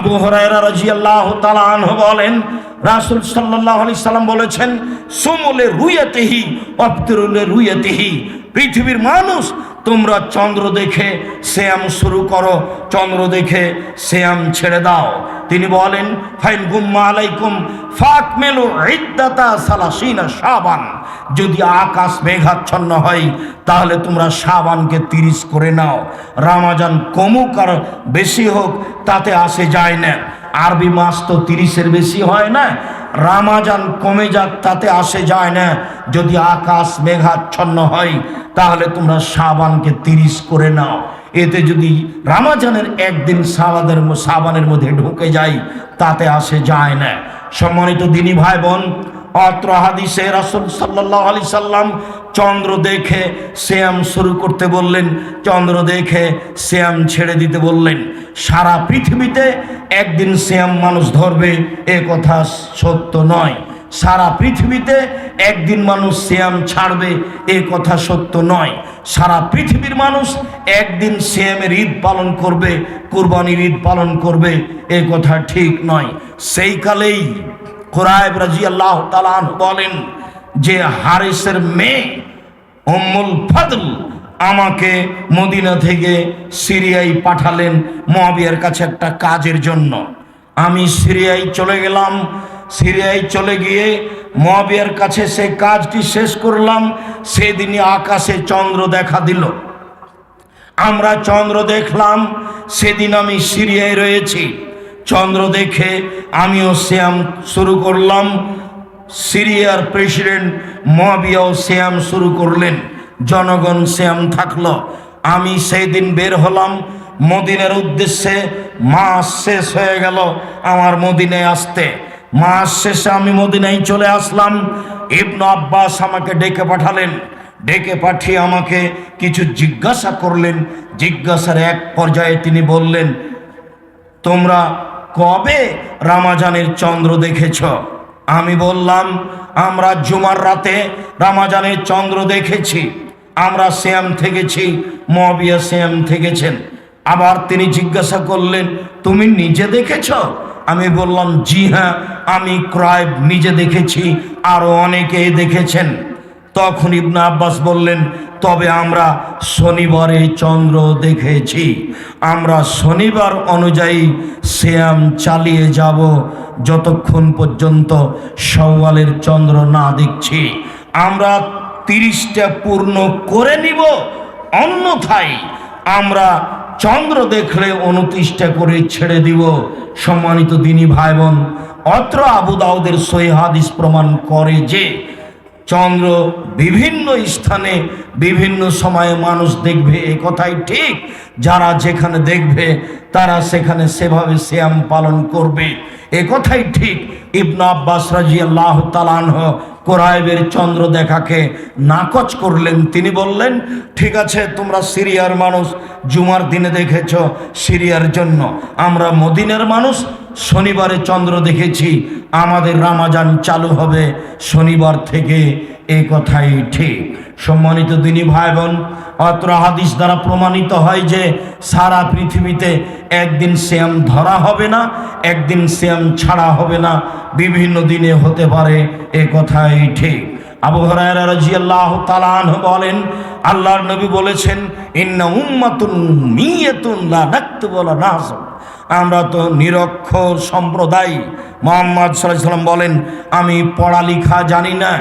আবু হুরায়রা রাদিয়াল্লাহু তাআলা আনহু বলেন, রাসূল সাল্লাল্লাহু আলাইহি সাল্লাম বলেছেন, সুমুলে রুয়াতিহি আফতিরুলে রুয়াতিহি। পৃথিবীর মানুষ, তোমরা চন্দ্র দেখে সিয়াম শুরু করো, চন্দ্র দেখে সিয়াম ছেড়ে দাও। তিনি বলেন, ফাইন গুম্মা আলাইকুম ফাকমিলু ইদ্দাতা সালাসিনা শাবান। যদি আকাশ মেঘাচ্ছন্ন হয় তাহলে তোমরা শাবানকে 30 করে নাও। রমজান কমুক আর বেশি হোক তাতে আসে যায় না। আরবি মাস তো 30-এর বেশি হয় না, রমজান কমে যাক তাতে আসে যায় না। যদি আকাশ মেঘাচ্ছন্ন হয় তাহলে তোমরা শাবানকে 30 করে নাও। এতে যদি রমজানের একদিন শাবানের মধ্যে ঢুকে যায় তাতে আসে যায় না। সম্মানিত দিনী ভাই বোন, অত্র হাদিসে রাসূল সাল্লাল্লাহু আলাইহি সাল্লাম চন্দ্র দেখে সিয়াম শুরু করতে বললেন, চন্দ্র দেখে সিয়াম ছেড়ে দিতে বললেন। সারা পৃথিবীতে একদিন সিয়াম মানুষ ধরবে এ কথা সত্য নয়। সারা পৃথিবীতে একদিন মানুষ সিয়াম ছাড়বে এ কথা সত্য নয়। সারা পৃথিবীর মানুষ একদিন সিয়ামের ঈদ পালন করবে, কুরবানির ঈদ পালন করবে এ কথা ঠিক নয়। সেই কালেই কুরাইব রাদিয়াল্লাহু তাআলা আনহু বলেন যে হারিসের মেয়ে উম্মুল ফাদল আমাকে মদিনা থেকে সিরিয়ায় পাঠালেন মুআবিয়ার কাছে একটা কাজের জন্য। আমি সিরিয়ায় চলে গেলাম। সিরিয়ায় চলে গিয়ে মুআবিয়ার কাছে সেই কাজটি শেষ করলাম। সেদিনই আকাশে চন্দ্র দেখা দিল, আমরা চন্দ্র দেখলাম। সেদিন আমি সিরিয়ায় রয়েছি। চন্দ্র দেখে আমিও সিয়াম শুরু করলাম। সিরিয়ার প্রেসিডেন্ট মুআবিয়াও সিয়াম শুরু করলেন, জনগণ সিয়াম থাকলো। আমি সেই দিন বের হলাম মদিনার উদ্দেশ্যে। মাস শেষ হয়ে গেল আমার মদিনায় আসতে। মাস শেষে আমি মদিনায় চলে আসলাম। ইবনে আব্বাস আমাকে ডেকে পাঠালেন। ডেকে পাঠিয়ে আমাকে কিছু জিজ্ঞাসা করলেন। জিজ্ঞাসার এক পর্যায়ে তিনি বললেন, তোমরা কবে রমজানের চন্দ্র দেখেছ? আমি বললাম, আমরা জুমার রাতে রমজানের চন্দ্র দেখেছি। আমরা সিয়াম থেকেছি, মুআবিয়া সিয়াম থেকেছেন। আবার তিনি জিজ্ঞাসা করলেন, তুমি নিজে দেখেছ? আমি বললাম, জি হ্যাঁ, আমি কুরাইব নিজে দেখেছি, আরো অনেকেই দেখেছেন। তখন ইবনে আব্বাস বললেন, তবে আমরা শনিবারে চন্দ্র দেখেছি। আমরা শনিবার অনুযায়ী সিয়াম চালিয়ে যাব যতক্ষণ পর্যন্ত শাওয়ালের চন্দ্র না দেখছি। আমরা 30টা পূর্ণ করে নিব, অন্যথায় আমরা চন্দ্র দেখলে 29টা করে ছেড়ে দিব। সম্মানিত দিনী ভাই বোন, অত্র আবু দাউদের সহিহ হাদিস প্রমাণ করে যে চন্দ্র বিভিন্ন স্থানে বিভিন্ন সময়ে মানুষ দেখবে, এ কথাই ঠিক। যারা যেখানে দেখবে তারা সেখানে সেভাবে সিয়াম পালন করবে, এ কথাই ঠিক। ইবনে আব্বাস রাদিয়াল্লাহু তাআলা আনহু কুরাইবের চন্দ্র দেখাকে নাকচ করলেন। তিনি বললেন, ঠিক আছে, তোমরা সিরিয়ার মানুষ জুমার দিনে দেখেছ সিরিয়ার জন্য, আমরা মদিনার মানুষ শনিবারে চন্দ্র দেখেছি, আমাদের রমজান চালু হবে শনিবার থেকে, এই কথাই ঠিক। সম্মানিত দিনী ভাই বোন, অত্র হাদিস দ্বারা প্রমাণিত হয় যে সারা পৃথিবীতে একদিন সিয়াম ধরা হবে না, একদিন সিয়াম ছাড়া হবে না, বিভিন্ন দিনে হতে পারে, এ কথাই ঠিক। আবু হুরায়রা রাদিয়াল্লাহু তাআলা আনহু বলেন, আল্লাহর নবী বলেছেন, ইন্না উম্মাতুন মিয়াতুন লা নাকতুবু ওয়া লা নাহসব। আমরা তো নিরক্ষর সম্প্রদায়। মুহাম্মদ সাল্লাল্লাহু আলাইহি ওয়াসাল্লাম বলেন, আমি পড়ালেখা জানি না,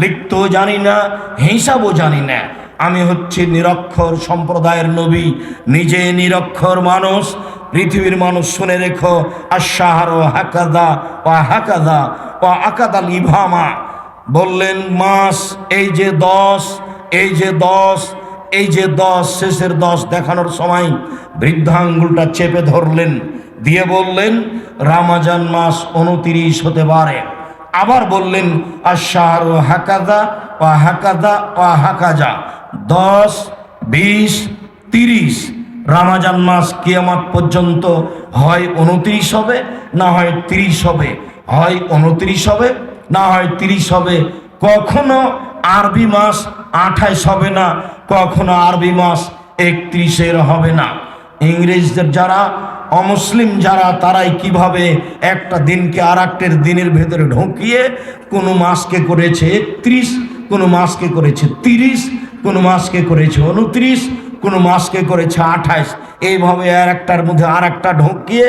লিখতেও জানি না, হিসাবও জানি না। আমি হচ্ছি নিরক্ষর সম্প্রদায়ের নবী, নিজে নিরক্ষর মানুষ। পৃথিবীর মানুষ শুনে রেখো, আশ-শাহরু হাকাযা ওয়া হাকাযা ওয়া আকাদাল ইবহামা। বললেন মাস এই যে 10, এই যে 10, এই যে 10, শেষের 10 দেখানোর সময় বৃদ্ধাঙ্গুলটা চেপে ধরলেন, দিয়ে বললেন রমজান মাস 29 হতে পারে। আবার বললেন আশ-শাহরু হাকাযা ওয়া হাকাযা ওয়া হাকাযা, 10, 20, 30। রমজান মাস কিয়ামত পর্যন্ত হয় 29 হবে, না হয় 30 হবে, হয় 29 হবে, না হয় 30 হবে। কখনো আরবি মাস 28 হবে না, কখনো আরবি মাস 31 হবে না। ইংরেজদের যারা অমুসলিম যারা তারাই কিভাবে একটা দিনকে আর একটার দিনের ভেতরে ঢুকিয়ে কোনো মাসকে করেছে 31, কোনো মাসকে করেছে 30, কোনো মাসকে করেছে 29, কোনো মাসকে করেছে 28, এইভাবে আর একটার মধ্যে আর একটা ঢুকিয়ে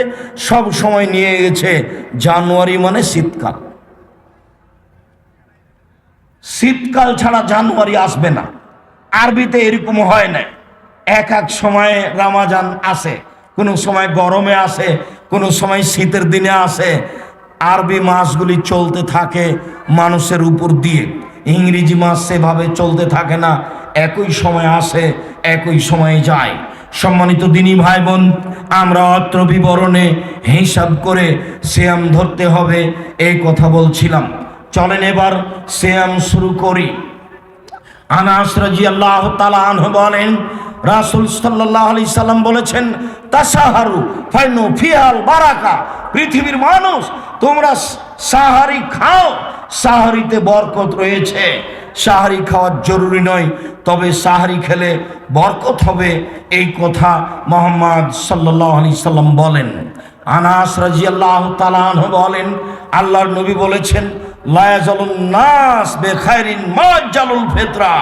সব সময় নিয়ে গেছে জানুয়ারি মানে শীতকাল। শীতকাল ছাড়া জানুয়ারি আসবে না। আরবিতে এরকম হয় না, এক এক সময়ে রমজান আসে, কোনো সময় গরমে আসে, কোনো সময় শীতের দিনে আসে। আরবি মাসগুলি চলতে থাকে মানুষের উপর দিয়ে, ইংরেজি মাস সেভাবে চলতে থাকে না, একই সময় আসে একই সময়ে যায়। সম্মানিত দিনী ভাই বোন, আমরা অত্র বিবরণে হিসাব করে সিয়াম ধরতে হবে এই কথা বলছিলাম। চলেন এবার সিয়াম শুরু করি। আনাস রাদিয়াল্লাহু তাআলা আনহু বলেন, রাসূল সাল্লাল্লাহু আলাইহি সাল্লাম বলেছেন, তাসাহারু ফাইনু ফিহাল বারাকা। পৃথিবীর মানুষ, তোমরা সাহারি খাও, সাহারিতে বরকত রয়েছে। সাহারি খাওয়া জরুরি নয়, তবে সাহারি খেলে বরকত হবে, এই কথা মুহাম্মদ সাল্লাল্লাহু আলাইহি সাল্লাম বলেন। আনাস রাদিয়াল্লাহু তাআলা আনহু বলেন, আল্লাহর নবী বলেছেন, লা ইয়াজালুন নাস বিখাইরিন মা জালুল ফিতরা।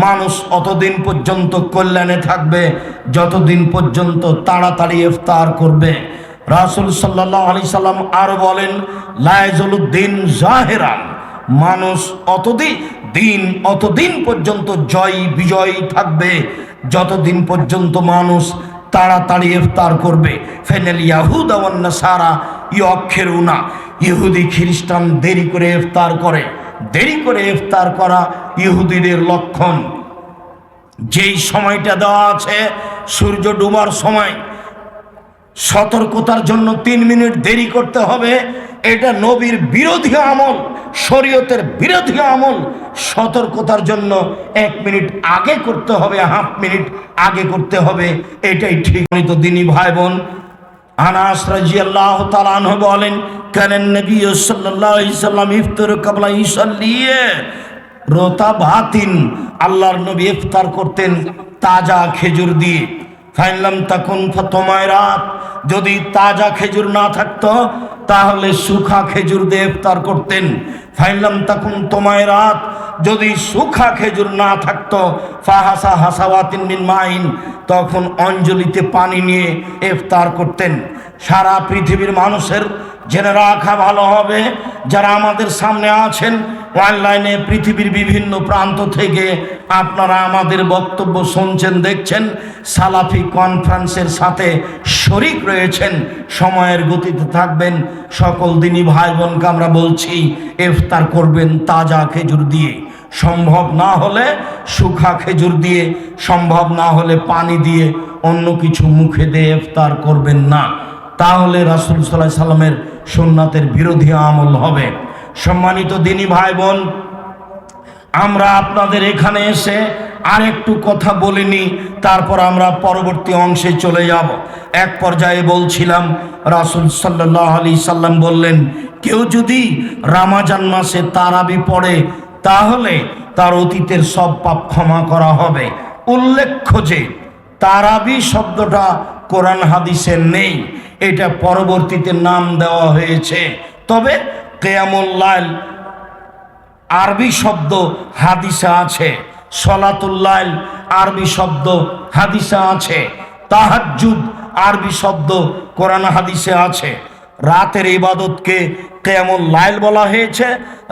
মানুষ অতদিন পর্যন্ত কল্যাণে থাকবে যতদিন পর্যন্ত তাড়াতাড়ি ইফতার করবে। রাসূল সাল্লাল্লাহু আলাইহি সাল্লাম আরো বলেন, লা ইয়াজালুদ্দিন জাহিরান। মানুষ অতদিন পর্যন্ত জয় বিজয় থাকবে যতদিন পর্যন্ত মানুষ তাড়াতাড়ি ইফতার করবে। ফাইনাল ইয়াহুদা ওয়ান নাসারা ইউআখিরুনা। ইহুদি খ্রিস্টান দেরি করে ইফতার করে। দেরি করে ইফতার করা ইহুদিদের লক্ষণ। যেই সময়টা দেওয়া আছে সূর্য ডুবার সময়, সতর্কতার জন্য 3 মিনিট দেরি করতে হবে, এটা নবীর বিরোধী আমল, শরীয়তের বিরোধী আমল। সতর্কতার জন্য 1 মিনিট আগে করতে হবে, হাফ মিনিট আগে করতে হবে, এটাই ঠিক। তো দিনী ভাই বোন, আনাস রাদিয়াল্লাহু তাআলা আনহু বলেন, কানান নবী সাল্লাল্লাহু আলাইহি সাল্লাম ইফতার ক্বাবলা ইসাল্লিয়ে রতাবাতিন। আল্লাহর নবী ইফতার করতেন তাজা খেজুর দিয়ে। ফাইনলাম তাকুন ফাতমায়রাত। যদি তাজা খেজুর না থাকতো তাহলে শুখা খেজুর দিয়ে ইফতার করতেন। ফাইনলাম তাকুন তমায়রাত। যদি শুখা খেজুর না থাকতো ফাহাসা হাসাওয়াতিন মিন মাইন, তখন অঞ্জলিতে পানি নিয়ে ইফতার করতেন। সারা পৃথিবীর মানুষের জেনে রাখা ভালো হবে, যারা আমাদের সামনে আছেন অনলাইনে পৃথিবীর বিভিন্ন প্রান্ত থেকে আপনারা আমাদের বক্তব্য শুনছেন, দেখছেন, সালাফি কনফারেন্সের সাথে শরিক রয়েছেন। সময়ের গতিতে থাকবেন। সকল দিনী ভাই বোনকে আমরা বলছি, ইফতার করবেন তাজা খেজুর দিয়ে। সম্ভব না হলে শুখা খেজুর দিয়ে, সম্ভব না হলে পানি দিয়ে, অন্য কিছু মুখে দিয়ে ইফতার করবেন না, তাহলে রাসূল সাল্লাল্লাহু আলাইহি সাল্লামের সুন্নাতের বিরোধী আমল হবে। সম্মানিত দিনী ভাই বোন, আমরা আপনাদের এখানে এসে আরেকটু কথা বলিনি, তারপর আমরা পরবর্তী অংশে চলে যাব। এক পর্যায়ে বলছিলাম, রাসূল সাল্লাল্লাহু আলাইহি সাল্লাম বললেন, কেউ যদি রমজান মাসে তারাবি পড়ে তাহলে তার অতীতের সব পাপ ক্ষমা করা হবে। উল্লেখ্য যে তারাবি শব্দটা কোরআন হাদিসে নেই, এটা পরবর্তীতে নাম দেওয়া হয়েছে। তবে কিয়ামুল লাইল আরবি শব্দ হাদিসে আছে, সলাতুল লাইল আরবি শব্দ হাদিসে আছে, তাহাজ্জুদ আরবি শব্দ কোরআন হাদিসে আছে। রাতের ইবাদতকে কিয়ামুল লাইল বলা হয়েছে,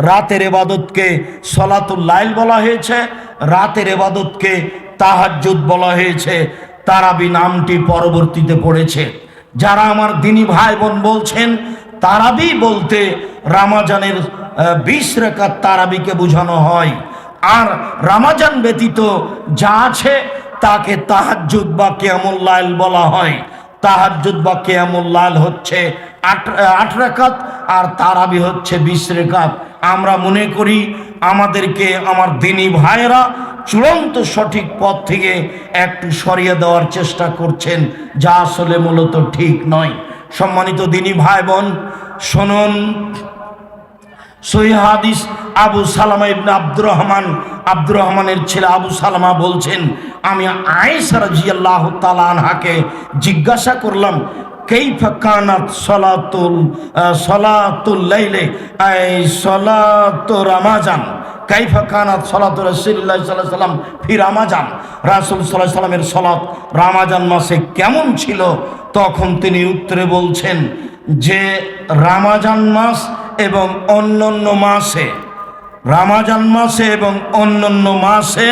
রাতের ইবাদতকে সলাতুল লাইল বলা হয়েছে, রাতের ইবাদতকে তাহাজ্জুদ বলা হয়েছে। তারাবি নামটি পরবর্তীতে পড়েছে। যারা আমার দিনী ভাই বোন বলছেন তারাবি বলতে রমজানের 20 রাকাত তারাবিকে বোঝানো হয়, আর রমজান ব্যতীত যা আছে তাকে তাহাজ্জুদ বা কিয়ামুল লাইল বলা হয়। তাহাজ্জুদ বা কিয়ামুল লাইল হচ্ছে 8 রাকাত, আর তারাবি হচ্ছে 20 রাকাত। আমরা মনে করি আমাদেরকে আমার দিনী ভাইয়েরা চূড়ান্ত সঠিক পথ থেকে একটু সরিয়ে দেওয়ার চেষ্টা করছেন, যা আসলে মূলত ঠিক নয়। সম্মানিত দিনী ভাই বোন, শুনুন, সহিহ হাদিস আবু সালামা ইবনে আব্দুর রহমানের ছেলে আবু সালামা বলছেন, আমি আয়েশা রাদিয়াল্লাহু তাআলা আনহাকে জিজ্ঞাসা করলাম, কাইফা কানাত সলাতুল লাইলে আই সলাতু রামাজান, কাইফা কানাত সলাতু রাসূলুল্লাহ সাল্লাল্লাহু আলাইহি ওয়াসাল্লাম ফি রামাজান, রাসূল সাল্লাল্লাহু আলাইহি ওয়াসাল্লামের সালাত রামাজান মাসে কেমন ছিল? তখন তিনি উত্তরে বলছেন যে রামাজান মাস এবং অন্যান্য মাসে, রামাজান মাসে এবং অন্যান্য মাসে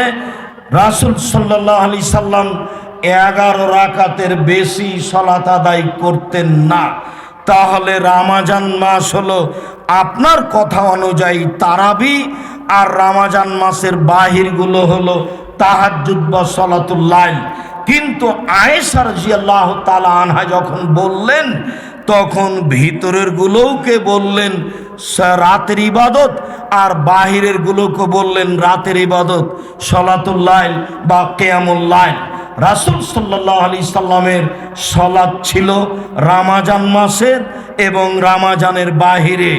রাসূল সাল্লাল্লাহু আলাইহি সাল্লাম 11 রাকাতের বেশি সালাত আদায় করতেন না। তাহলে রামাজান মাস হলো আপনার কথা অনুযায়ী তারাবি, আর রামাজান মাসের বাহিরগুলো হলো তাহাজ্জুদ বা সালাতুল লাইল। কিন্তু আয়েশা রাদিয়াল্লাহু তাআলা আনহা যখন বললেন, তখন ভিতরের গুলোকে বললেন রাতের ইবাদত, আর বাহিরের গুলোকে বললেন রাতের ইবাদত, সালাতুল লাইল বা কিয়ামুল লাইল। রাসূল সাল্লাল্লাহু আলাইহি সাল্লামের সালাত ছিল রামাজান মাসের এবং রামাজানের বাহিরে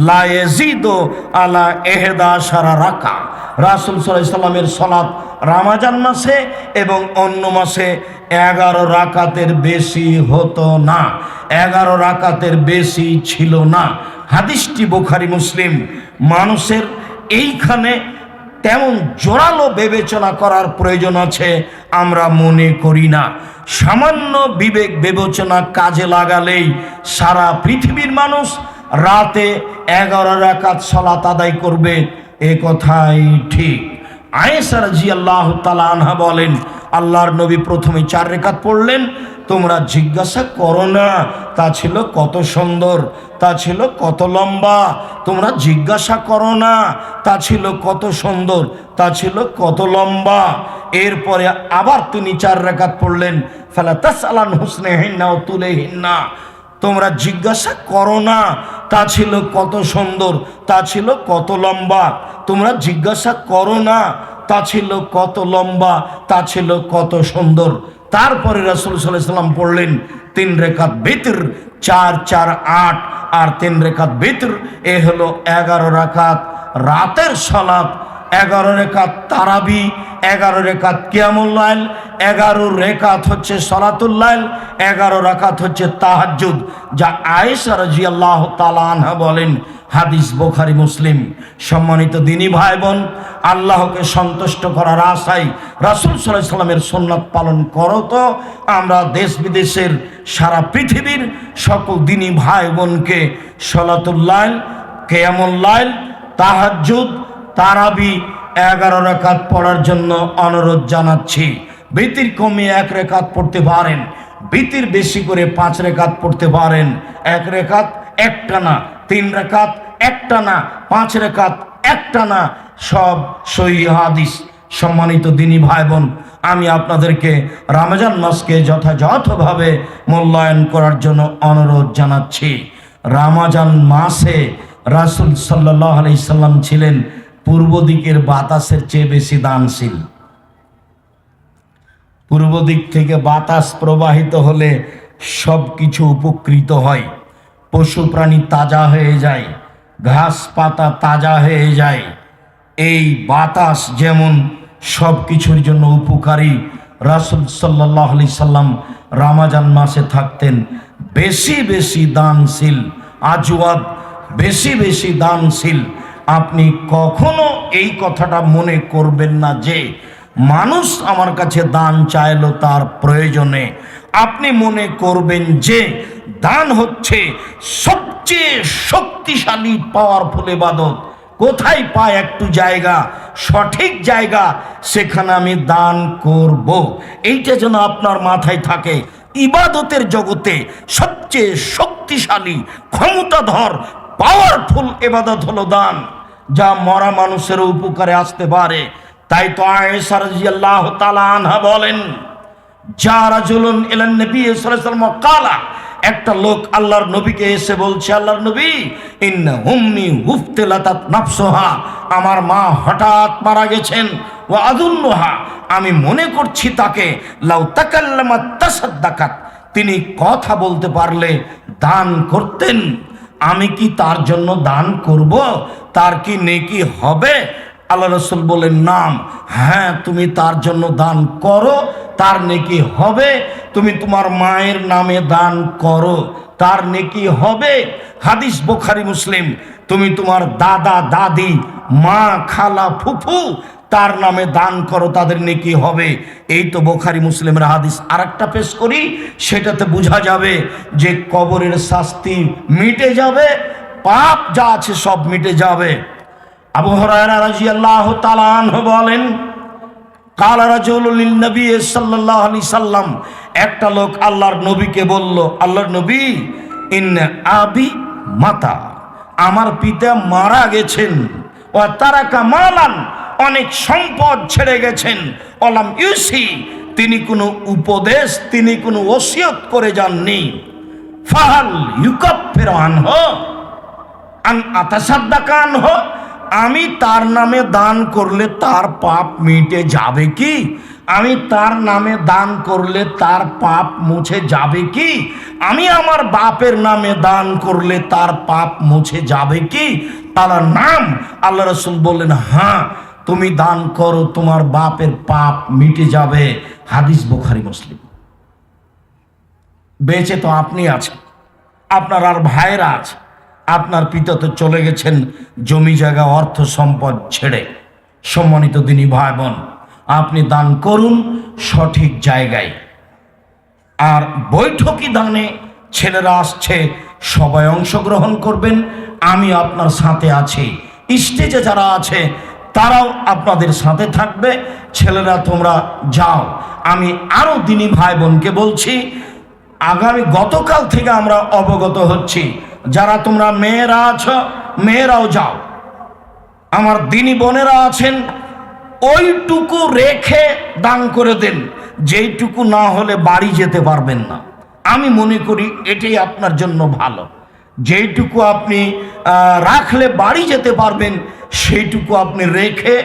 লা ইয়াজিদু আলা 11 রাকা। রাসূল সাল্লাল্লাহু আলাইহি সাল্লামের সালাত রামাজান মাসে এবং অন্য মাসে 11 রাকাতের বেশি হতো না, 11 রাকাতের বেশি ছিল না। হাদিসটি বুখারী মুসলিম। মানুষের এইখানে তেমন জোরালো বিবেচনা করার প্রয়োজন আছে আমরা মনে করি না। সামান্য বিবেক বিবেচনা কাজে লাগালেই সারা পৃথিবীর মানুষ রাতে 11 রাকাত সালাত আদায় করবে, এ কথাই ঠিক। আয়েশা রাদিয়াল্লাহু তাআলা আনহা বলেন, আল্লাহর নবী প্রথমে 4 রাকাত পড়লেন, তোমরা জিজ্ঞাসা করো না তা ছিল কত সুন্দর, তা ছিল কত লম্বা, তোমরা জিজ্ঞাসা করো না তা ছিল কত সুন্দর, তা ছিল কত লম্বা। এরপরে আবার তিনি 4 রাকাত পড়লেন, ফালা তাসআলান হুসনিহিন্না ওয়া তুলিহিন্না, তোমরা জিজ্ঞাসা করো না তা ছিল কত সুন্দর, তা ছিল কত লম্বা, তোমরা জিজ্ঞাসা করো না তা ছিল কত লম্বা, তা ছিল কত সুন্দর। তারপরে রাসূল সাল্লাল্লাহু আলাইহি ওয়াসাল্লাম পড়লেন 3 রাকাত বিতর, 4 4 8 আর 3 রাকাত বিতর, এ হলো 11 রাকাত রাতের সালাত, 11 রাকাত তারাবি, 11 রাকাত কিয়ামুল লাইল, 11 রাকাত হচ্ছে সালাতুল লাইল, 11 রাকাত হচ্ছে তাহাজ্জুদ, যা আয়েশা রাদিয়াল্লাহু তাআলা আনহা বলেন। হাদিস বুখারী মুসলিম। সম্মানিত দিনী ভাই বোন, আল্লাহকে সন্তুষ্ট করার আশায় রাসূল সাল্লাল্লাহু আলাইহি সাল্লামের সুন্নাত পালন করো তো আমরা দেশ বিদেশের সারা পৃথিবীর সকল দিনী ভাই বোনকে সালাতুল লাইল, কিয়ামুল লাইল, তাহাজ্জুদ, তারাবি 11 রাকাত পড়ার জন্য অনুরোধ জানাচ্ছি। বিতির কমে 1 রাকাত পড়তে পারেন, বিতির বেশি করে 5 রাকাত পড়তে পারেন। 1 রাকাত একটানা, 3 রাকাত একটানা, 5 রাকাত একটানা, সব সহিহ হাদিস। সম্মানিত দিনী ভাই বোন, আমি আপনাদেরকে রমজান মাসকে যথাযথভাবে মূল্যায়ন করার জন্য অনুরোধ জানাচ্ছি। রমজান মাসে রাসূল সাল্লাল্লাহু আলাইহি সাল্লাম ছিলেন পূর্ব দিকের বাতাসের চেয়ে বেশি দানশীল। পূর্ব দিক থেকে বাতাস প্রবাহিত হলে সব কিছু উপকৃত হয়, পশু প্রাণী তাজা হয়ে যায়, ঘাস পাতা তাজা হয়ে যায়। এই বাতাস যেমন সব কিছুর জন্য উপকারী, রাসূল সাল্লাল্লাহু আলাইহি সাল্লাম রমজান মাসে থাকতেন বেশি বেশি দানশীল, আজওয়াদ, বেশি বেশি দানশীল। আপনি কখনো এই কথাটা মনে করবেন না যে মানুষ আমার কাছে দান চাইলো তার প্রয়োজনে। আপনি মনে করবেন যে দান হচ্ছে সবচেয়ে শক্তিশালী পাওয়ারফুল ইবাদত। কোথায় পায় একটু জায়গা, সঠিক জায়গা, সেখানে আমি দান করব, এইটা যেন আপনার মাথায় থাকে। ইবাদতের জগতে সবচেয়ে শক্তিশালী, ক্ষমতাধর, পাওয়ারফুল ইবাদত হলো দান, যা মরা মানুষের উপকারে আসতে পারে। তাই তো আয়েশা রাদিয়াল্লাহু তাআলা আনহা বলেন, যা রাজুলুন ইলান নবী সাল্লাল্লাহু আলাইহি ওয়াসাল্লাম কালা, একটা লোক আল্লাহর নবীকে এসে বলছে, আল্লাহর নবী, ইন্না উম্মি উফতিলাতাত নাফসুহা, আমার মা হঠাৎ মারা গেছেন, ওয়া আযুন্নুহা, আমি মনে করছি তাকে লাউ তাকাল্লামাত তাসাদ্দাকাত, তিনি কথা বলতে পারলে দান করতেন, আমি কি তার জন্য দান করব? তার কি নেকি হবে? আল্লাহ রাসূল বলেন, নাম, হ্যাঁ তুমি তার জন্য দান করো, তার নেকি হবে। তুমি তোমার মায়ের নামে দান করো, তার নেকি হবে। হাদিস বুখারী মুসলিম। তুমি তোমার দাদা দাদি, মা খালা ফুফু তার নামে দান করো, তাদের নেকি হবে। এই তো বুখারী মুসলিমের হাদিস। আরেকটা পেশ করি, সেটাতে বোঝা যাবে যে কবরের শাস্তি মিটে যাবে, পাপ যা আছে সব মিটে যাবে। আবু হুরায়রা রাদিয়াল্লাহু তাআলা আনহু বলেন, কালা রাজুলুন লিন নবী সাল্লাল্লাহু আলাইহি সাল্লাম, একটা লোক আল্লাহর নবীকে বলল, আল্লাহর নবী, ইন্না আবি মাতা, আমার পিতা মারা গেছেন, ওয়া তারাকা মালান, অনেক সম্পদ ছেড়ে গেছেন, ওয়ালাম ইউসি, তিনি কোনো উপদেশ, তিনি কোনো ওসিয়ত করে যাননি। ফাহাল ইউকাফিরু আনহু আন আতাসাদ্দাকা আনহু, আমি তার নামে দান করলে তার পাপ মিটে যাবে কি? আমি তার নামে দান করলে তার পাপ মুছে যাবে কি? আমি আমার বাপের নামে দান করলে তার পাপ মুছে যাবে কি? তার নাম, আল্লাহ রাসূল বললেন, হ্যাঁ, তুমি দান করো, তোমার বাপের পাপ মিটে যাবে। হাদিস বুখারী মুসলিম। বেঁচে তো আপনি আছেন, আপনার আর ভাইরা আছে। আপনার পিতা তো চলে গেছেন জমি জায়গা অর্থ সম্পদ ছেড়ে। সম্মানিত দিনী ভাই বোন, আপনি দান করুন সঠিক জায়গায়। আর বৈঠকি দানে ছেলেরা আসছে, সবাই অংশগ্রহণ করবেন। আমি আপনার সাথে আছি। স্টেজে যারা আছে তারাও আপনাদের সাথে থাকবে। ছেলেরা তোমরা যাও। আমি আরো দিনী ভাই বোনকে বলছি, গতকাল থেকে আমরা অবগত হচ্ছি, যারা তোমরা মেয়েরা আছো, মেয়েরাও যাও। আমার দিনী বোনেরা আছেন, ওইটুকু রেখে দান করে দেন, যেইটুকু না হলে বাড়ি যেতে পারবেন না। আমি মনে করি এটাই আপনার জন্য ভালো। যেইটুকু আপনি রাখলে বাড়ি যেতে পারবেন, সেইটুকু আপনি রেখে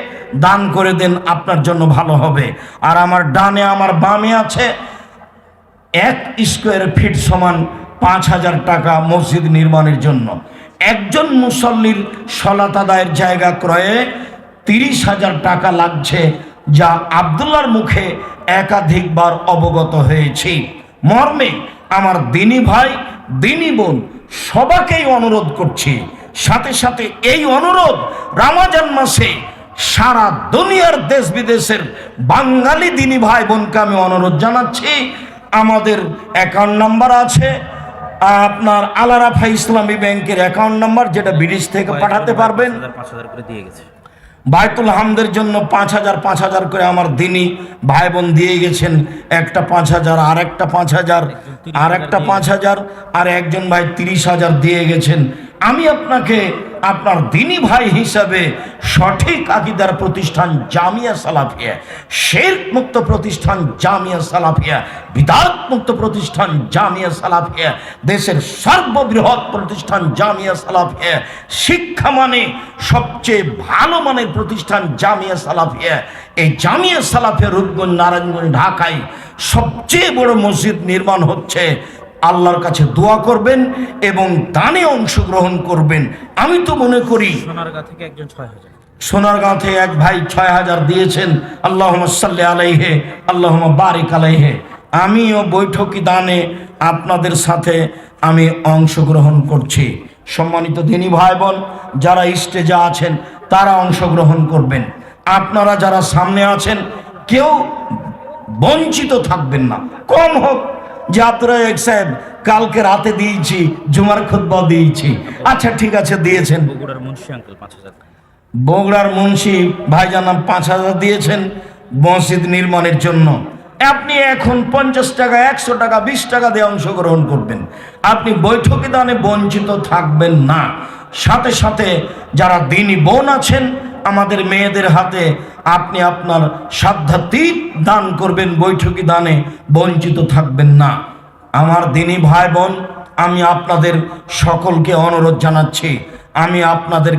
দান করে দেন, আপনার জন্য ভালো হবে। আর আমার ডানে আমার বামে আছে 1 স্কোয়ার ফিট সমান 5,000 টাকা মসজিদ নির্মাণের জন্য। একজন মুসল্লির সলাত আদায়ের জায়গা ক্রয়ে 30,000 টাকা লাগছে, যা আব্দুল্লাহর মুখে একাধিকবার অবগত হয়েছি। মর্মে আমার দিনী ভাই, দিনী বোন সবাইকেই অনুরোধ করছি। সাথে সাথে এই অনুরোধ রমজান মাসে সারা দুনিয়ার দেশ বিদেশের বাঙালি দিনী ভাই বোনকে আমি অনুরোধ জানাচ্ছি। আমাদের অ্যাকাউন্ট নাম্বার আছে, আপনার আল রাফা ইসলামী ব্যাংকের অ্যাকাউন্ট নাম্বার, যেটা বিদেশ থেকে পাঠাতে পারবেন। 5,000 করে দিয়ে গেছে। বাইতুল হামদের জন্য 5,000 করে আমার দিনী ভাই বোন দিয়ে গেছেন। একটা 5,000, আর একটা 5,000, আর একটা 5,000, আর একজন ভাই 30,000 দিয়ে গেছেন। আমি আপনাকে আপনার দিনী ভাই হিসাবে সঠিক আকীদার প্রতিষ্ঠান জামিয়া সালাফিয়া, শিরক মুক্ত প্রতিষ্ঠান জামিয়া সালাফিয়া, বিদআত মুক্ত প্রতিষ্ঠান জামিয়া সালাফিয়া, দেশের সর্ববৃহৎ প্রতিষ্ঠান জামিয়া সালাফিয়া, শিক্ষা মানে সবচেয়ে ভালো মানের প্রতিষ্ঠান জামিয়া সালাফিয়া। এই জামিয়া সালাফিয়া রূপগঞ্জ, নারায়ণগঞ্জ, ঢাকায় সবচেয়ে বড় মসজিদ নির্মাণ হচ্ছে। আল্লাহর কাছে দোয়া করবেন এবং দানে অংশগ্রহণ করবেন। আমি তো মনে করি সোনারগাঁ থেকে একজন 6,000, সোনারগাঁও থেকে এক ভাই 6,000 দিয়েছেন। আল্লাহুম্মা সাল্লি আলাইহি, আল্লাহুম্মা বারিক আলাইহি। আমিও বৈঠকি দানে আপনাদের সাথে আমি অংশগ্রহণ করছি। সম্মানিত দিনী ভাই বোন, যারা স্টেজে আছেন তারা অংশগ্রহণ করবেন। আপনারা যারা সামনে আছেন কেউ বঞ্চিত থাকবেন না। কম হোক যে আপনারা এক সাহেব কালকে রাতে দিয়েছি, জুমার খুতবা দিয়েছি, আচ্ছা ঠিক আছে দিয়েছেন। বগুড়ার মুন্সি আঙ্কেল 5,000, বগুড়ার মুন্সি ভাইজান 5,000 দিয়েছেন মসজিদ নির্মাণের জন্য। আপনি এখন 50 টাকা, 100 টাকা, 20 টাকা দিয়ে অংশগ্রহণ করবেন। আপনি বৈঠকি দানে বঞ্চিত থাকবেন না। সাথে সাথে যারা দিনী বোন আছেন, আমাদের মেয়েদের হাতে আপনি আপনার সাধ্যাতীত দান করবেন, বৈঠকি দানে বঞ্চিত থাকবেন না। আমার দিনী ভাই বোন, আমি আপনাদের সকলকে অনুরোধ জানাচ্ছি, আমি আপনাদের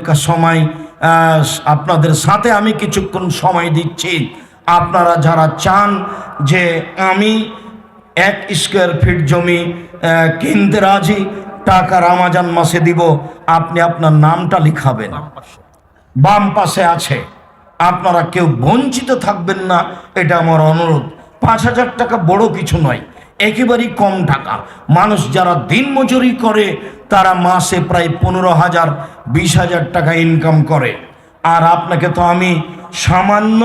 আপনাদের সাথে আমি কিছুক্ষণ সময় দিচ্ছি। আপনারা যারা চান যে আমি 1 স্কোয়ার ফিট জমি কিনতে রাজি, টাকা রমজান মাসে দিব, আপনি আপনার নামটা লিখাবেন, বাম পাশে আছে। আপনারা কেউ বঞ্চিত থাকবেন না, এটা আমার অনুরোধ। 5,000 টাকা বড় কিছু নয়, একেবারেই কম টাকা। মানুষ যারা দিন মজুরি করে তারা মাসে প্রায় 15,000 20,000 টাকা ইনকাম করে। আর আপনাকে তো আমি সামান্য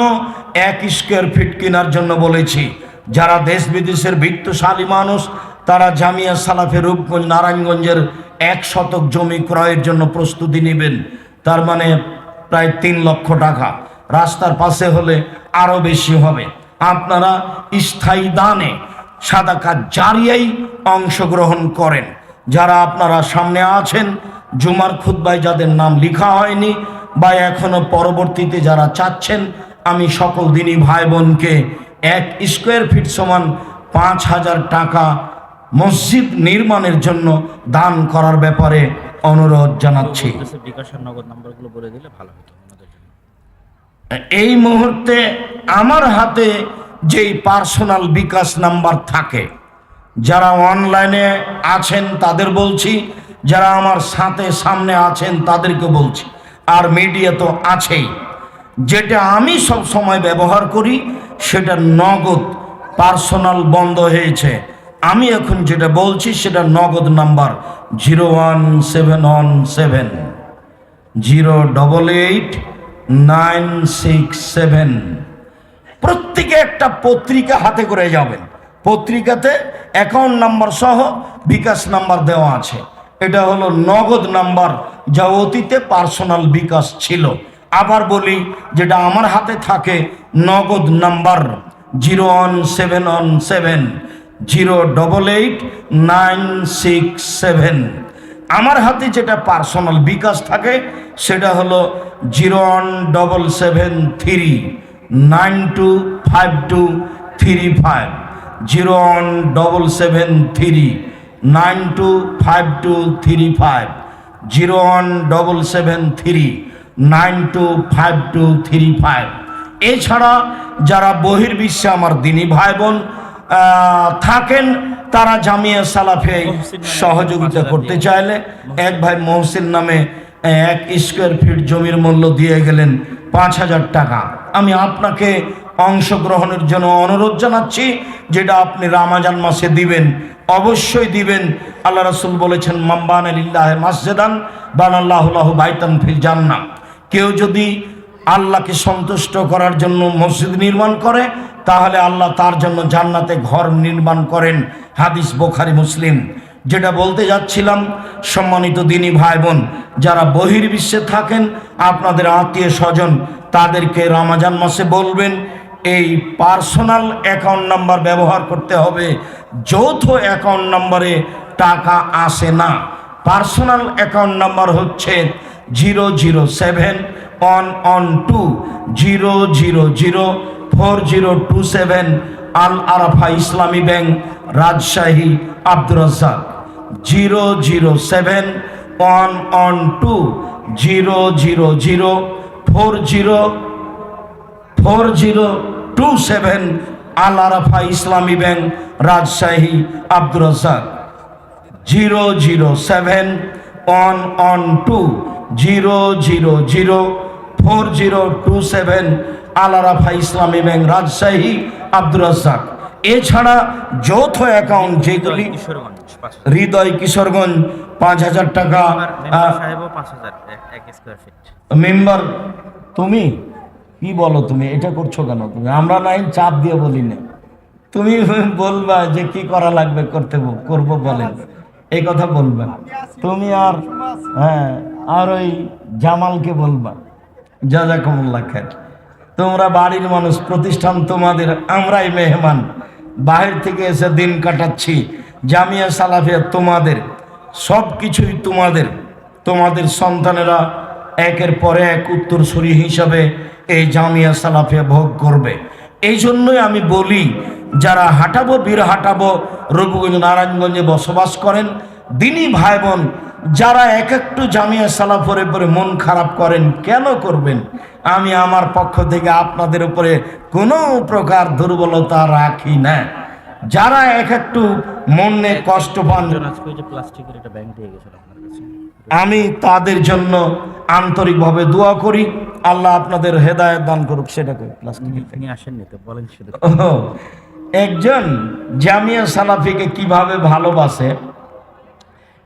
1 স্কোয়ার ফিট কেনার জন্য বলেছি। যারা দেশ বিদেশের বিত্তশালী মানুষ তারা জামিয়া সালাফে রূপগঞ্জ নারায়ণগঞ্জের 1 শতক জমি ক্রয়ের জন্য প্রস্তুতি নেবেন, তার মানে প্রায় 3 লক্ষ টাকা। রাস্তার পাশে হলে আরও বেশি হবে। আপনারা স্থায়ী দানে সাদাকাত জারিয়ায় অংশগ্রহণ করেন। যারা আপনারা সামনে আছেন জুমার খুতবায় যাদের নাম লেখা হয়নি বা এখনো পরবর্তীতে যারা চাচ্ছেন, আমি সকল দিনী ভাই বোনকে 1 স্কোয়ার ফিট সমান 5,000 টাকা মসজিদ নির্মাণের জন্য দান করার ব্যাপারে অনুরোধ জানাচ্ছি। বিকাশের নগদ নাম্বারগুলো বলে দিলে ভালো হতো ওনাদের জন্য। এই মুহূর্তে আমার হাতে যেই পার্সোনাল বিকাশ নাম্বার থাকে, যারা অনলাইনে আছেন তাদের বলছি, যারা আমার সাথে সামনে আছেন তাদেরকে বলছি, আর মিডিয়া তো আছেই। যেটা আমি সব সময় ব্যবহার করি সেটা নগদ, পার্সোনাল বন্ধ হয়েছে। আমি এখন যেটা বলছি সেটা নগদ নাম্বার 01717 088 967। প্রত্যেকে একটা পত্রিকা হাতে করে যাবেন, পত্রিকাতে অ্যাকাউন্ট নাম্বার সহ বিকাশ নাম্বার দেওয়া আছে। এটা হলো নগদ নাম্বার, যা অতীতে পার্সোনাল বিকাশ ছিল। আবার বলি, যেটা আমার হাতে থাকে নগদ নাম্বার 01717 088 967। আমার হাতে যেটা পার্সোনাল বিকাশ থাকে সেটা হলো 01773 925235 01773 925235 01773 925235। এছাড়া যারা বহির্বিশ্বে আমার দিনী ভাই বোন থাকেন তারা জামিয়া সালাফে সহযোগিতা করতে চাইলে, এক ভাই মহসিন নামে 1 স্কোয়ার ফিট জমির মূল্য দিয়ে গেলেন 5,000 টাকা। আমি আপনাকে অংশগ্রহণের জন্য অনুরোধ জানাচ্ছি, যেটা আপনি রমজান মাসে দিবেন, অবশ্যই দিবেন। আল্লাহ রাসূল বলেছেন, মান বানা লিল্লাহি মাসজিদান বানাল্লাহু লাহু বাইতান ফিল জান্নাহ। কেউ যদি আল্লাহকে সন্তুষ্ট করার জন্য মসজিদ নির্মাণ করে তাহলে আল্লাহ তার জন্য জান্নাতে ঘর নির্মাণ করেন। হাদিস বুখারী মুসলিম। যেটা বলতে যাচ্ছিলাম, সম্মানিত দিনী ভাই বোন, যারা বহির্বিশ্বে থাকেন আপনাদের আত্মীয় স্বজন, তাদেরকে রমজান মাসে বলবেন এই পার্সোনাল অ্যাকাউন্ট নাম্বার ব্যবহার করতে হবে। যৌথ অ্যাকাউন্ট নাম্বারে টাকা আসে না। পার্সোনাল অ্যাকাউন্ট নাম্বার হচ্ছে 0071120004027 আল আরাফা ইসলামী ব্যাংক, রাজশাহী, আব্দুর রাজ্জাক। 0071120004027 আল আরাফা ইসলামী ব্যাংক, রাজশাহী, আব্দুর রাজ্জাক। 0071120004027 আল আরাফা ইসলামী ব্যাংক, রাজশাহী, আব্দুর রাজ্জাক। এছাড়া যৌথ অ্যাকাউন্ট যেগুলি, হৃদয় কিশোরগঞ্জ 5,000 টাকা মেম্বার। তুমি কি বলো, তুমি এটা করছো কেন? তুমি আমরা নাই চাপ দিয়ে বলি না, তুমি বলবা যে কি করা লাগবে করবো বলেন, এই কথা বলবা তুমি। আর হ্যাঁ, আর ওই জামালকে বলবা জাযাকুমুল্লাহ খাইর। তোমরা বাড়ির মানুষ, প্রতিষ্ঠান তোমাদের, আমরাই মেহমান, বাহির থেকে এসে দিন কাটাচ্ছি। জামিয়া সালাফিয়া তোমাদের, সব কিছুই তোমাদের। তোমাদের সন্তানেরা একের পরে এক উত্তরসূরি হিসাবে এই জামিয়া সালাফিয়া ভোগ করবে। এই জন্যই আমি বলি, যারা হাঁটাবো বীর হাঁটাবো রূপগঞ্জ নারায়ণগঞ্জে বসবাস করেন দিনী ভাই বোন, যারা একটু জামিয়া সালাফের উপরে মন খারাপ করেন, কেন করবেন? আমি আমার পক্ষ থেকে আপনাদের উপরে কোনো প্রকার দুর্বলতা রাখি না। যারা একটু মনে কষ্ট পান, আমি তাদের জন্য আন্তরিকভাবে দোয়া করি, আল্লাহ আপনাদের হেদায়েত দান করুক। সেটাকে একজন জামিয়া সালাফিকে কিভাবে ভালোবাসে,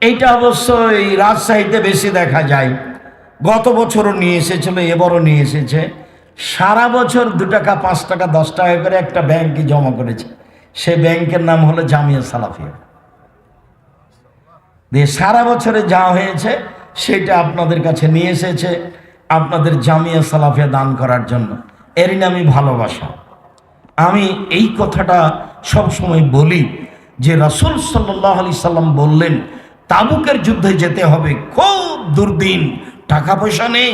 এইটা অবশ্যই রাজশাহীতে বেশি দেখা যায়। গত বছরও নিয়ে এসেছিল, এবারও নিয়ে এসেছে। সারা বছর 2 টাকা 5 টাকা 10 টাকা করে একটা ব্যাংকে জমা করেছে। সে ব্যাংকের নাম হলো জামিয়া সালাফিয়া। দিয়ে সারা বছরে যা হয়েছে সেটা আপনাদের কাছে নিয়ে এসেছে, আপনাদের জামিয়া সালাফিয়া দান করার জন্য। এরই নামই ভালোবাসা। আমি এই কথাটা সবসময় বলি যে রাসূল সাল্লাল্লাহু আলাইহি সাল্লাম বললেন তাবুকের যুদ্ধে যেতে হবে, খুব দুর্দিন, টাকা পয়সা নেই,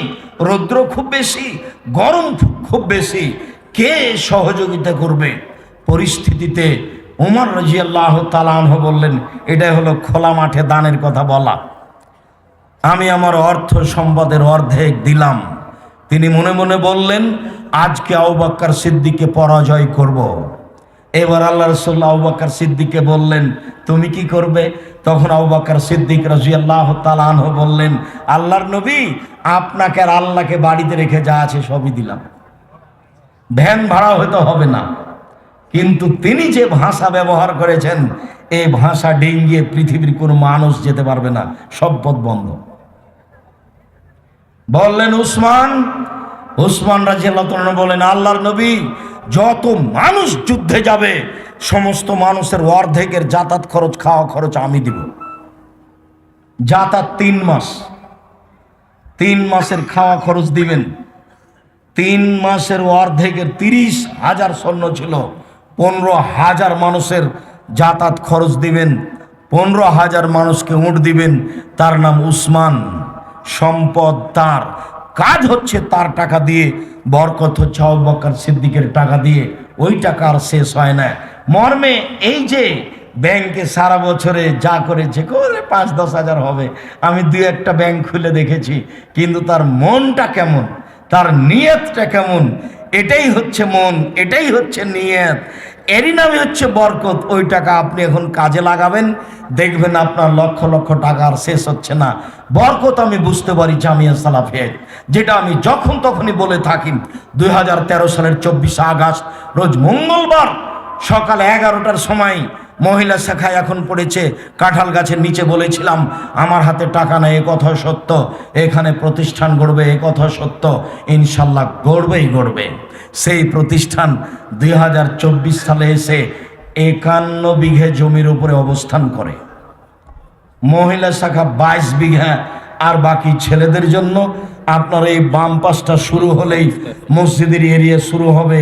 রৌদ্র খুব বেশি, গরম খুব বেশি, কে সহযোগিতা করবে? পরিস্থিতিতে ওমর রাদিয়াল্লাহু তাআলা আনহু বললেন, এটাই হলো খোলা মাঠে দানের কথা বলা। আমি আমার অর্থ সম্পদের অর্ধেক দিলাম। তিনি মনে মনে বললেন, আজকে আবু বকর সিদ্দিককে পরাজয় করব। এবার আল্লাহ রাসূল আবু বকর সিদ্দিককে বললেন, তুমি কি করবে? তখন আবু বকর সিদ্দিক রাদিয়াল্লাহু তাআলা আনহু বললেন, আল্লাহর নবী, আপনাকে আর আল্লাহকে বাড়িতে রেখে যা আছে সবই দিলাম, ভ্যান ভাড়া হয়তো হবে না, কিন্তু তিনি যে ভাষা ব্যবহার করেছেন এই ভাষা ডিঙ্গিয়ে পৃথিবীর কোনো মানুষ যেতে পারবে না, সব পথ বন্ধ। বললেন উসমান রাদিয়াল্লাহু তাআলা বলেন, আল্লাহর নবী, যত মানুষ যুদ্ধে যাবে সমস্ত মানুষের অর্ধেকের যাতায়াত খরচ, খাওয়া খরচ আমি দিব। যাতায়াত 3 মাস, 3 মাসের খাওয়া খরচ দিবেন। 3 মাসের অর্ধেকের 30,000 সৈন্য ছিল, 15,000 মানুষের যাতায়াত খরচ দিবেন, 15,000 মানুষকে উট দিবেন। তার নাম উসমান, সম্পদ তার, কাজ হচ্ছে তার টাকা দিয়ে, বরকত হচ্ছে আবু বকর সিদ্দিকের টাকা দিয়ে। ওই টাকা আর শেষ হয় না। মর্মে এই যে ব্যাংকে সারা বছরে যা করেছে, করে 5-10 হাজার হবে, আমি 2-1টা ব্যাংক খুলে দেখেছি, কিন্তু তার মনটা কেমন, তার নিয়তটা কেমন, এটাই হচ্ছে মন, এটাই হচ্ছে নিয়ত, এরই নামে হচ্ছে বরকত। ওই টাকা আপনি এখন কাজে লাগাবেন, দেখবেন আপনার লক্ষ লক্ষ টাকা আর শেষ হচ্ছে না। বরকত আমি বুঝতে পারি জামিয়া সালাফিয়া, যেটা আমি যখন তখনই বলে থাকি। 2013 সালের 24 আগস্ট রোজ মঙ্গলবার সকাল 11টার সময় মহিলা শাখায় এখন পড়েছে কাঁঠাল গাছের নিচে, বলেছিলাম আমার হাতে টাকা নেই, এ কথা সত্য, এখানে প্রতিষ্ঠান গড়বে, এ কথা সত্য, ইনশাল্লাহ গড়বেই গড়বে। সেই প্রতিষ্ঠান 2024 সালে এসে 51 বিঘে জমির উপরে অবস্থান করে। মহিলা শাখা 22 বিঘা, আর বাকি ছেলেদের জন্য। আপনার এই বাম পাশটা শুরু হলেই মসজিদের এরিয়া শুরু হবে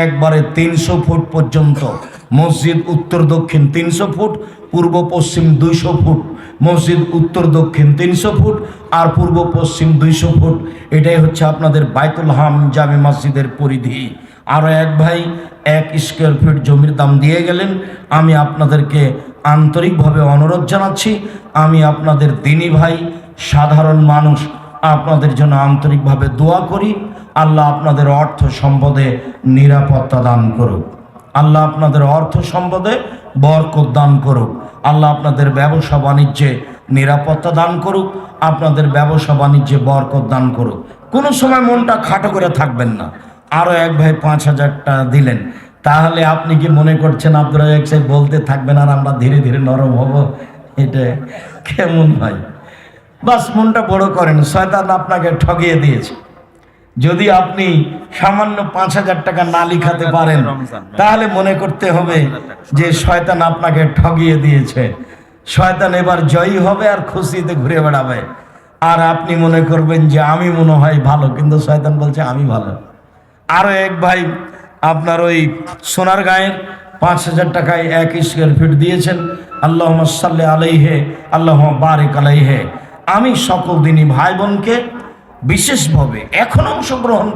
একবারে 300 ফুট পর্যন্ত। মসজিদ উত্তর দক্ষিণ 300 ফুট, পূর্ব পশ্চিম 200 ফুট। মসজিদ উত্তর দক্ষিণ 300 ফুট আর পূর্ব পশ্চিম 200 ফুট। এটাই হচ্ছে আপনাদের বাইতুল হাম জামে মসজিদের পরিধি। আরও এক ভাই 1 স্কোয়ার ফিট জমির দাম দিয়ে গেলেন। আমি আপনাদেরকে আন্তরিকভাবে অনুরোধ জানাচ্ছি, আমি আপনাদের দিনী ভাই, সাধারণ মানুষ, আপনাদের জন্য আন্তরিকভাবে দোয়া করি। আল্লাহ আপনাদের অর্থ সম্পদে নিরাপত্তা দান করুক, আল্লাহ আপনাদের অর্থ সম্পদে বরকত দান করুক, আল্লাহ আপনাদের ব্যবসা বাণিজ্যে নিরাপত্তা দান করুক, আপনাদের ব্যবসা বাণিজ্যে বরকত দান করুক। কোনো সময় মনটা খাটো করে থাকবেন না। আরও এক ভাই 5,000 টাকা দিলেন, তাহলে আপনি কি মনে করছেন আব্দুর রাজ্জাক সাহেব বলতে থাকবেন আর আমরা ধীরে ধীরে নরম হব? এটা কেমন হয়? বাস মনটা বড় করেন, শয়তান আপনাকে ঠকিয়ে দিয়েছে। যদি আপনি সামান্য 5,000 টাকা না লিখাতে পারেন, তাহলে মনে করতে হবে যে শয়তান আপনাকে ঠকিয়ে দিয়েছে। শয়তান এবার জয়ী হবে আর খুশিতে ঘুরে বেড়াবে, আর আপনি মনে করবেন যে আমি মনে হয় ভালো, কিন্তু শয়তান বলছে আমি ভালো। আরও এক ভাই আপনার ওই সোনারগাঁয়ের 5,000 টাকায় 1 স্কোয়ার ফিট দিয়েছেন। আল্লাহুম্মা সাল্লি আলাইহি, আল্লাহুম্মা বারিক আলাইহি। আমি সকল দিনই ভাই বোনকে বিশেষভাবে এখন অংশগ্রহণ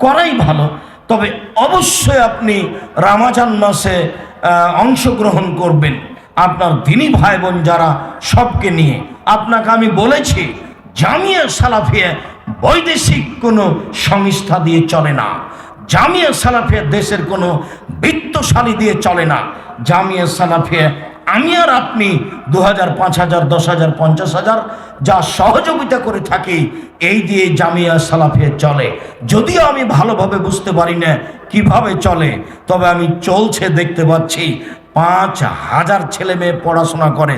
করাই ভালো, তবে অবশ্যই আপনি রমজান মাসে অংশগ্রহণ করবেন আপনার দিনী ভাই বোন যারা, সবকে নিয়ে। আপনাকে আমি বলেছি জামিয়া সালাফিয়া বৈদেশিক কোনো সংস্থা দিয়ে চলে না, জামিয়া সালাফিয়া দেশের কোনো বিত্তশালী দিয়ে চলে না। জামিয়া সালাফিয়া আমি আর আপনি 2,000, 5,000, 10,000, 50,000 যা সহযোগিতা করে থাকি এই দিয়ে জামিয়া সালাফিয়া চলে। যদিও আমি ভালোভাবে বুঝতে পারি না কিভাবে চলে, তবে আমি চলছে দেখতে পাচ্ছি। 5,000 ছেলে মেয়ে পড়াশোনা করে,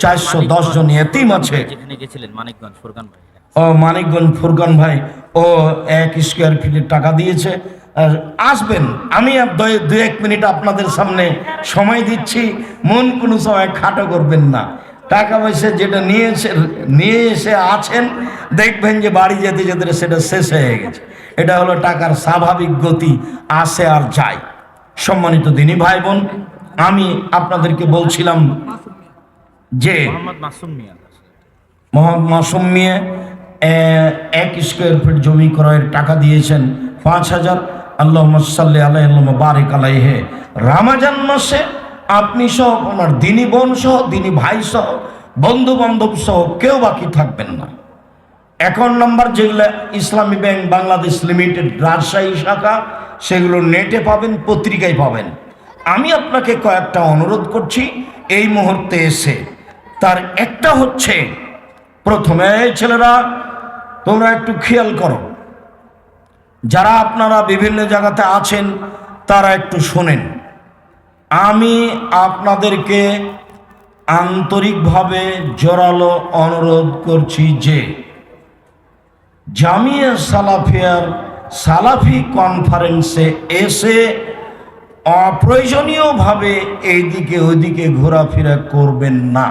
410 জন এতিম আছে। যেখানে গেছিলেন মানিকগঞ্জ ফুরকান ভাই। ও মানিকগঞ্জ ফুরকান ভাই, ও 1 স্কোয়ার ফিটের টাকা দিয়েছে। আসবেন, আমি 2-1 মিনিট আপনাদের সামনে সময় দিচ্ছি। মন কোনো সময় খাটো করবেন না। টাকা পয়সা যেটা নিয়ে এসে আছেন, দেখবেন যে বাড়ি যেতে যেতে সেটা শেষ হয়ে গেছে। এটা হলো টাকার স্বাভাবিক গতি, আসে আর যায়। সম্মানিত দিনী ভাই বোন, আমি আপনাদেরকে বলছিলাম যে মোহাম্মদ মাসুম মিয়া। মোহাম্মদ মাসুম মিয়া 1 স্কোয়ার ফিট জমি ক্রয়ের টাকা দিয়েছেন 5,000। আল্লাহুম্মা সাল্লি আলাইহি আল্লাহুম্মা বারিক আলাইহি। রমজান মাসে আপনি সহ, আমার দিনী বোন সহ, দিনী ভাই সহ, বন্ধু বান্ধব সহ কেউ বাকি থাকবেন না। অ্যাকাউন্ট নাম্বার যেগুলো ইসলামী ব্যাংক বাংলাদেশ লিমিটেড রাজশাহী শাখা, সেগুলো নেটে পাবেন, পত্রিকায় পাবেন। আমি আপনাকে কয়েকটা অনুরোধ করছি এই মুহূর্তে এসে। তার একটা হচ্ছে, প্রথমে ছেলেরা তোমরা একটু খেয়াল করো, যারা আপনারা বিভিন্ন জায়গাতে আছেন তারা একটু শোনেন। আমি আপনাদেরকে আন্তরিকভাবে জোরালো অনুরোধ করছি যে জামিয়া সালাফিয়ার সালাফি কনফারেন্সে এসে অপ্রয়োজনীয়ভাবে এইদিকে ওইদিকে ঘোরাফেরা করবেন না।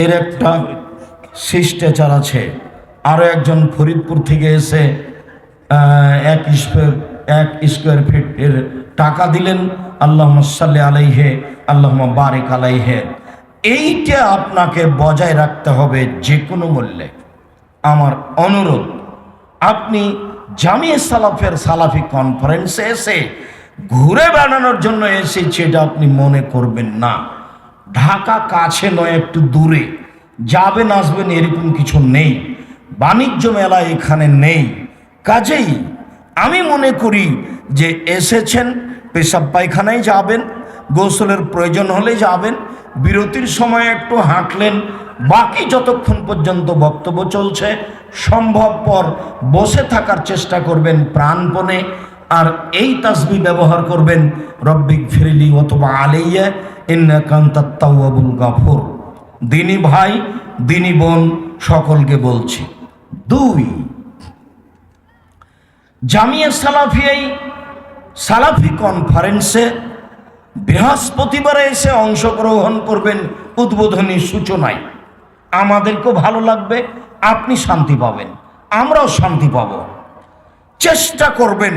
এর একটা শিষ্টাচার আছে। আরও একজন ফরিদপুর থেকে এসে 1 স্কোয়ার ফিটের টাকা দিলেন। আল্লাহুম্মা সাল্লি আলাইহি আল্লাহুম্মা বারিক আলাইহি। এইটা আপনাকে বজায় রাখতে হবে যে কোনো মূল্যে। আমার অনুরোধ, আপনি জামিয়া সালাফের সালাফি কনফারেন্সে এসে ঘুরে বেড়ানোর জন্য এসেছি এটা আপনি মনে করবেন না। ঢাকা কাছে নয়, একটু দূরে যাবেন আসবেন এরকম কিছু নেই। বাণিজ্য মেলা এখানে নেই। কাজেই আমি মনে করি যে এসেছেন, পেশাব পায়খানায় যাবেন, গোসলের প্রয়োজন হলে যাবেন, বিরতির সময় একটু হাঁটলেন, বাকি যতক্ষণ পর্যন্ত বক্তব্য চলছে সম্ভবপর বসে থাকার চেষ্টা করবেন প্রাণপণে। আর এই তাসবিহ ব্যবহার করবেন, রব্বিক ফিরলি অথবা আলাইয়া ইন্নাকা আনতাত তাওয়াবুল গাফুর। দিনী ভাই, দিনী বোন সকলকে বলছি। 2, জামিয়া সালাফিয়াই সালাফি কনফারেন্সে বৃহস্পতিবারে এসে অংশগ্রহণ করবেন উদ্বোধনী সূচনায়। আমাদেরকেও ভালো লাগবে, আপনি শান্তি পাবেন, আমরাও শান্তি পাব। চেষ্টা করবেন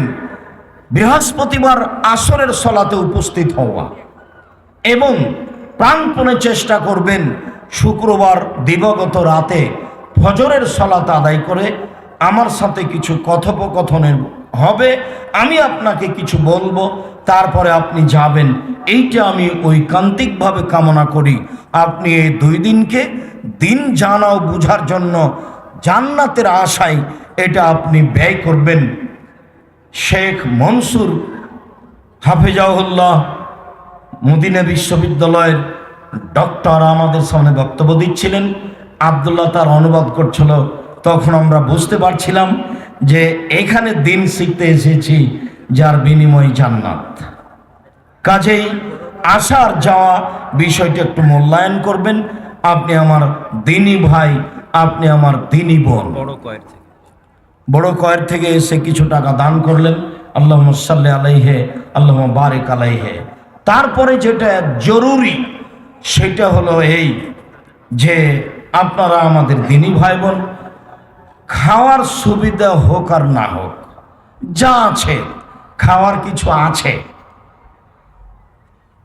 বৃহস্পতিবার আসরের সলাতে উপস্থিত হওয়া এবং প্রাণপণে চেষ্টা করবেন শুক্রবার দিবাগত রাতে ফজরের সলাত আদায় করে আমার সাথে কিছু কথোপকথনের হবে। আমি আপনাকে কিছু বলবো, তারপরে আপনি যাবেন। এইটা আমি ঐকান্তিকভাবে কামনা করি। আপনি এই 2 দিনকে দিন জানা ও বুঝার জন্য জান্নাতের আশায় এটা আপনি ব্যয় করবেন। শেখ মনসুর হাফেজাহুল্লাহ মদিনা বিশ্ববিদ্যালয়ের ডক্টর আমাদের সামনে বক্তব্য দিচ্ছিলেন। আব্দুল্লাহ তার অনুবাদ করছিল। তখন আমরা বুঝতে পারছিলাম যে এখানে দিন শিখতে এসেছি, যার বিনিময় জান্নাত। কাজেই আসার যাওয়া বিষয়টা একটু মূল্যায়ন করবেন। আপনি আমার দিনী ভাই, আপনি আমার দিনী বোন। বড় কয়ের থেকে এসে কিছু টাকা দান করলেন। আল্লাহুম্মা সাল্লি আলাইহি আল্লাহুম্মা বারিক আলাইহি। তারপরে যেটা জরুরি সেটা হলো এই যে আপনারা আমাদের দিনী ভাই বোন, খাওয়ার সুবিধা হোক আর না হোক, যা আছে খাওয়ার কিছু আছে,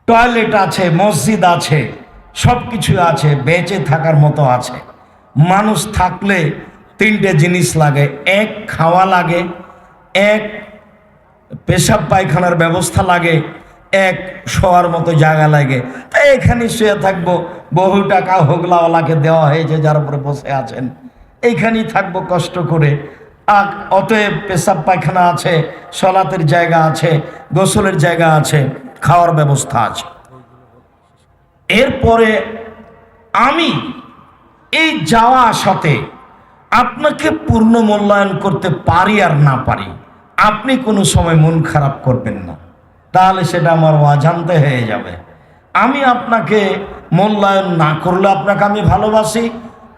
টয়লেট আছে, মসজিদ আছে, সব কিছু আছে, বেঁচে থাকার মতো আছে। মানুষ থাকলে 3টে জিনিস লাগে। 1 খাওয়া লাগে, 1 পেশাব পায়খানার ব্যবস্থা লাগে, 1 শোয়ার মতো জায়গা লাগে। তাই এখানে শুয়ে থাকবো, বহু টাকা হোগলাওয়ালাকে দেওয়া হয়েছে যার উপরে বসে আছেন, এইখানেই থাকবো কষ্ট করে। আর অতএব পেশাব পায়খানা আছে, সলাতের জায়গা আছে, গোসলের জায়গা আছে, খাওয়ার ব্যবস্থা আছে। এরপরে আমি এই যাওয়া আসাতে আপনাকে পূর্ণ মূল্যায়ন করতে পারি আর না পারি, আপনি কোনো সময় মন খারাপ করবেন না, তাহলে সেটা আমার অজান্তে হয়ে যাবে। আমি আপনাকে মূল্যায়ন না করলে আপনাকে আমি ভালোবাসি,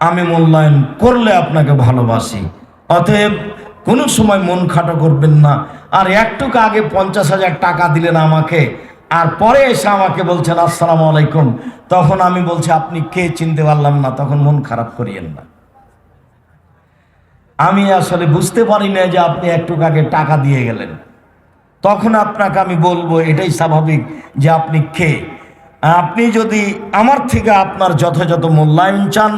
আমি মূল্যায়ন করলে আপনাকে ভালোবাসি। অতএব কোনো সময় মন খাটো করবেন না। আর একটুকু আগে 50,000 টাকা দিলেন আমাকে, আর পরে এসে আমাকে বলছেন আসসালামু আলাইকুম, তখন আমি বলছি আপনি কে চিনতে পারলাম না, তখন মন খারাপ করিয়েন না। আমি আসলে বুঝতে পারি না যে আপনি একটু আগে টাকা দিয়ে গেলেন, তখন আপনাকে আমি বলবো এটাই স্বাভাবিক যে আপনি কে। আপনি যদি আমার থেকে আপনার যথাযথ মূল্যায়ন চান,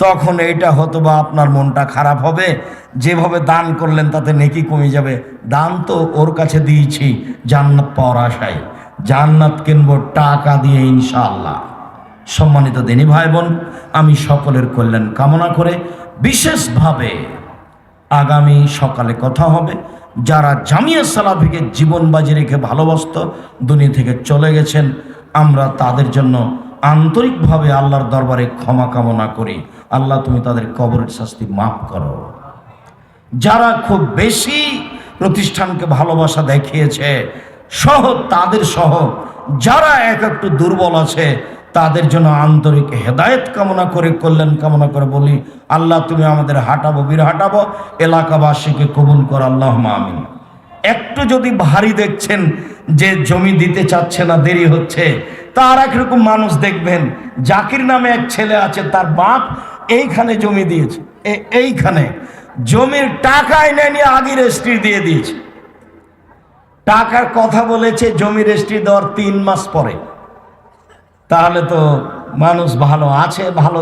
তখন এটা হয়তো বা আপনার মনটা খারাপ হবে। যেভাবে দান করলেন তাতে নেকি কমে যাবে। দান তো ওর কাছে দিয়েছি জান্নাত পাওয়ার আশায়, জান্নাত কিনবো টাকা দিয়ে ইনশাআল্লাহ। সম্মানিত দিনী ভাই বোন, আমি সকলের কল্যাণ কামনা করে বিশেষভাবে আগামী সকালে কথা হবে। যারা জামিয়া সালাফিকে জীবন বাজি রেখে ভালোবাসত, দুনিয়া থেকে চলে গেছেন, আমরা তাদের জন্য আন্তরিকভাবে আল্লাহর দরবারে ক্ষমা কামনা করি। আল্লাহ তুমি তাদের কবরের শাস্তি মাফ করো। যারা খুব বেশি প্রতিষ্ঠানকে ভালোবাসা দেখিয়েছে সহ তাদের সহ যারা একটু দুর্বল আছে, তাদের জন্য আন্তরিক হেদায়েত কামনা করে, কল্যাণ কামনা করে বলি আল্লাহ তুমি আমাদের হাঁটাবো বীর হাঁটাবো, এলাকাবাসীকে কবুল কর, আল্লাহুম্মা আমিন। একটু যদি ভারী দেখছেন যে জমি দিতে চাচ্ছে না, দেরি হচ্ছে, তার একরকম মানুষ দেখবেন। জাকির নামে এক ছেলে আছে, তার বাপ এইখানে জমি দিয়েছে, এইখানে জমির টাকায় নেয়নি, আগে রেজিস্ট্রি দিয়ে দিয়েছে। টাকার কথা বলেছে জমি রেজিস্ট্রি দেওয়ার 3 মাস পরে। তাহলে তো মানুষ ভালো আছে, ভালো